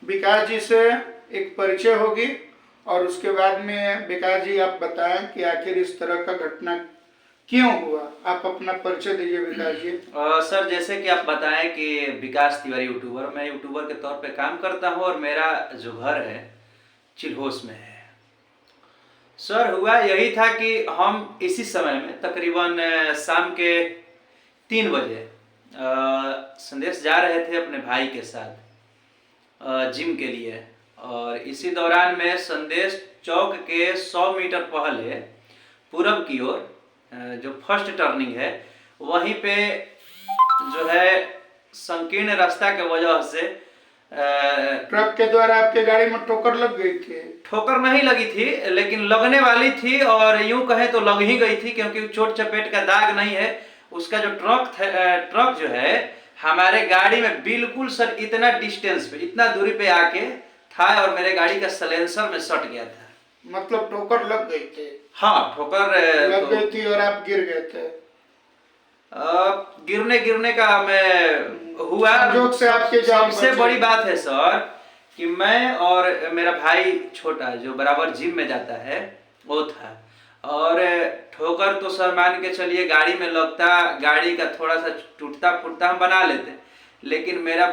विकास जी से एक परिचय होगी और उसके बाद में विकास जी आप बताएं कि आखिर इस तरह का घटना क्यों हुआ। आप अपना परिचय दीजिए विकास जी। सर, जैसे कि आप बताएं कि विकास तिवारी यूट्यूबर, मैं यूट्यूबर के तौर पे काम करता हूं और मेरा जो घर है चिल्होस में है। सर, हुआ यही था कि हम इसी समय में तकरीबन शाम के 3 बजे संदेश जा रहे थे अपने भाई के साथ जिम के लिए। और इसी दौरान में संदेश चौक के 100 मीटर पहले पूरब की ओर जो फर्स्ट टर्निंग है वहीं पे जो है संकीर्ण रास्ता के वजह से ट्रक के द्वारा आपके गाड़ी में ठोकर लग गई थी। ठोकर नहीं लगी थी, लेकिन लगने वाली थी और यूं कहें तो लग ही गई थी, क्योंकि चोट चपेट का दाग नहीं है। उसका जो ट्रक जो है हमारे गाड़ी में बिल्कुल सर इतना डिस्टेंस पे, इतना दूरी पे आके था और मेरे गाड़ी का सलेंसर में सट गया था। मतलब ठोकर लग गई थी। हाँ, ठोकर लग गई थी और आप गिर गए थे। गिरने का मैं हुआ। से आपके सबसे बड़ी बात है सर कि मैं और मेरा भाई छोटा जो बराबर जिम में जाता है वो था, और ठोकर तो सर मान के चलिए गाड़ी में लगता, गाड़ी का थोड़ा सा टूटता फूटता हम बना लेते, लेकिन मेरा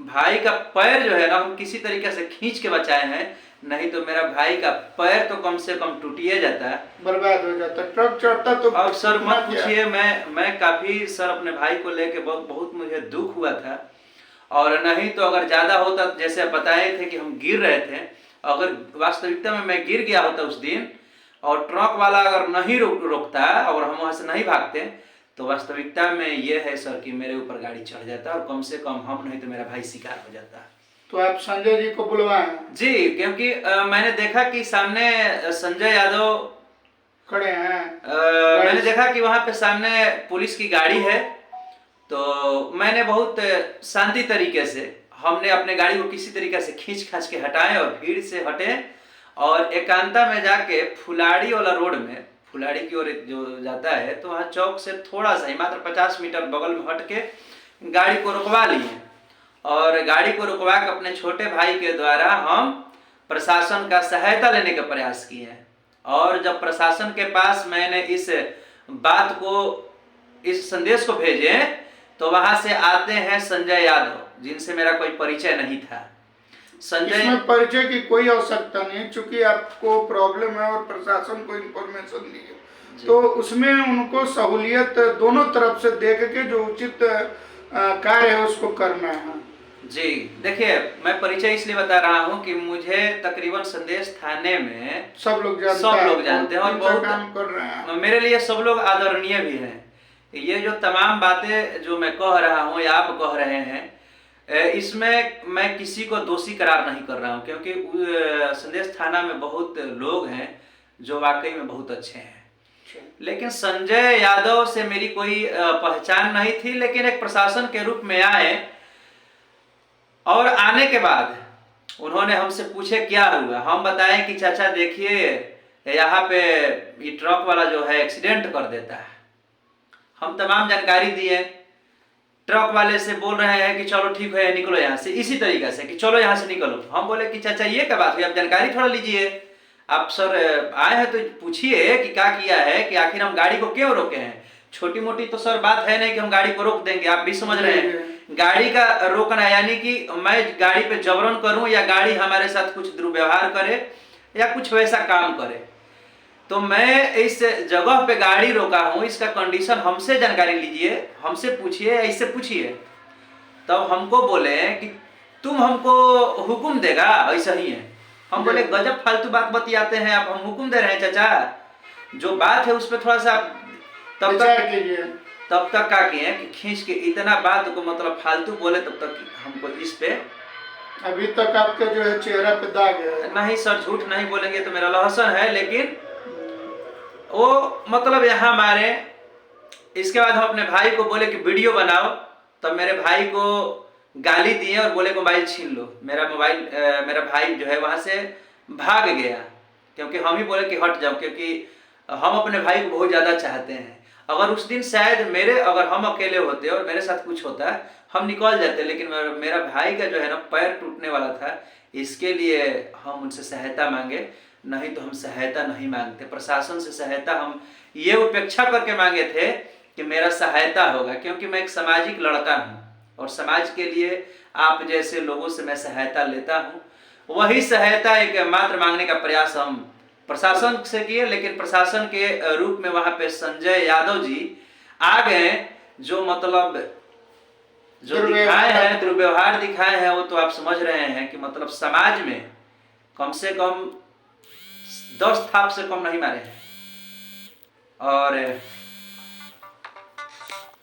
भाई का पैर जो है ना हम किसी तरीके से खींच के बचाए हैं, नहीं तो मेरा भाई का पैर तो कम से कम टूटिए जाता है, बर्बाद हो जाता। ट्रक चढ़ता तो अब सर मत पूछिए। मैं काफी सर अपने भाई को लेके बहुत मुझे दुख हुआ था। और नहीं तो अगर ज्यादा होता, जैसे बताए थे कि हम गिर रहे थे, अगर वास्तविकता में मैं गिर गया होता उस दिन और ट्रक वाला अगर नहीं रोकता और हम वहां से नहीं भागते, तो वास्तविकता में ये है सर कि मेरे ऊपर गाड़ी चढ़ जाता और कम से कम हम नहीं तो मेरा भाई शिकार हो जाता। तो आप संजय जी को बुलवाएं जी, क्योंकि मैंने देखा कि सामने संजय यादव खड़े हैं। मैंने देखा कि वहां पे सामने पुलिस की गाड़ी है, तो मैंने बहुत शांति तरीके से हमने अपने गाड़ी को किसी तरीके से खींच खाच के हटाए और भीड़ से हटे और एकांता में जाके फुलाड़ी वाला रोड में, फुलाड़ी की ओर जो जाता है, तो वहाँ चौक से थोड़ा सा ही मात्र 50 मीटर बगल में हट के गाड़ी को रुकवा लिए और गाड़ी को रुकवा के अपने छोटे भाई के द्वारा हम प्रशासन का सहायता लेने का प्रयास किए। और जब प्रशासन के पास मैंने इस बात को, इस संदेश को भेजे, तो वहां से आते हैं संजय यादव, जिनसे मेरा कोई परिचय नहीं था। संजय, इसमें परिचय की कोई आवश्यकता नहीं, चूंकि आपको प्रॉब्लम है और प्रशासन को इन्फॉर्मेशन दी है, तो उसमें उनको सहूलियत दोनों तरफ से देख के जो उचित कार्य है उसको करना है। जी देखिए, मैं परिचय इसलिए बता रहा हूँ कि मुझे तकरीबन संदेश थाने में सब लोग जानते हैं और बहुत काम कर रहे हैं। मेरे लिए सब लोग आदरणीय भी हैं। ये जो तमाम बातें जो मैं कह रहा हूँ या आप कह रहे हैं, इसमें मैं किसी को दोषी करार नहीं कर रहा हूँ, क्योंकि संदेश थाना में बहुत लोग हैं जो वाकई में बहुत अच्छे हैं। लेकिन संजय यादव से मेरी कोई पहचान नहीं थी, लेकिन एक प्रशासन के रूप में आए और आने के बाद उन्होंने हमसे पूछे क्या हुआ। हम बताएं कि चाचा देखिए यहाँ पे ये ट्रक वाला जो है एक्सीडेंट कर देता है। हम तमाम जानकारी दिए। ट्रक वाले से बोल रहे हैं कि चलो ठीक है निकलो यहाँ से, इसी तरीके से कि चलो यहाँ से निकलो। हम बोले कि चाचा ये क्या बात हुई, आप जानकारी थोड़ा लीजिए, आप सर आए हैं तो पूछिए कि क्या किया है, कि आखिर हम गाड़ी को क्यों रोके हैं। छोटी मोटी तो सर बात है नहीं कि हम गाड़ी को रोक देंगे, आप भी समझ रहे हैं। गाड़ी का रोकना यानी कि मैं गाड़ी पे जबरन करूं या गाड़ी हमारे साथ कुछ दुर्व्यवहार करे या कुछ वैसा काम करे, तो मैं इस जगह पे गाड़ी रोका हूं, इसका कंडीशन हमसे जानकारी लीजिए, हमसे पूछिए, इससे पूछिए। तब हमको बोले कि तुम हमको हुक्म देगा, ऐसा ही है। हम बोले गजब फालतू बात बतियाते हैं आप, हम हुक्म दे रहे हैं चाचा, जो बात है उस पर थोड़ा सा तब तक क्या किए कि खींच के इतना बात को मतलब फालतू बोले, तब तक हमको इस पे अभी तक आपके जो है चेहरा पे दाग है। नहीं सर, झूठ नहीं बोलेंगे तो मेरा लहसन है, लेकिन वो मतलब यहाँ मारे। इसके बाद हम अपने भाई को बोले कि वीडियो बनाओ, तब मेरे भाई को गाली दिए और बोले मोबाइल छीन लो। मेरा भाई जो है वहां से भाग गया, क्योंकि हम ही बोले कि हट जाओ, क्योंकि हम अपने भाई को बहुत ज्यादा चाहते हैं। अगर उस दिन शायद अगर हम अकेले होते और मेरे साथ कुछ होता हम निकल जाते, लेकिन मेरा भाई का जो है ना पैर टूटने वाला था, इसके लिए हम उनसे सहायता मांगे, नहीं तो हम सहायता नहीं मांगते। प्रशासन से सहायता हम ये उपेक्षा करके मांगे थे कि मेरा सहायता होगा, क्योंकि मैं एक सामाजिक लड़का हूँ और समाज के लिए आप जैसे लोगों से मैं सहायता लेता हूँ। वही सहायता एक मात्र मांगने का प्रयास हम प्रशासन से किए, लेकिन प्रशासन के रूप में वहां पे संजय यादव जी आ गए, जो मतलब जो दिखाए हैं, दुर्व्यवहार दिखाए हैं, वो तो आप समझ रहे हैं कि मतलब समाज में कम से कम 10 थाप से कम नहीं मारे हैं। और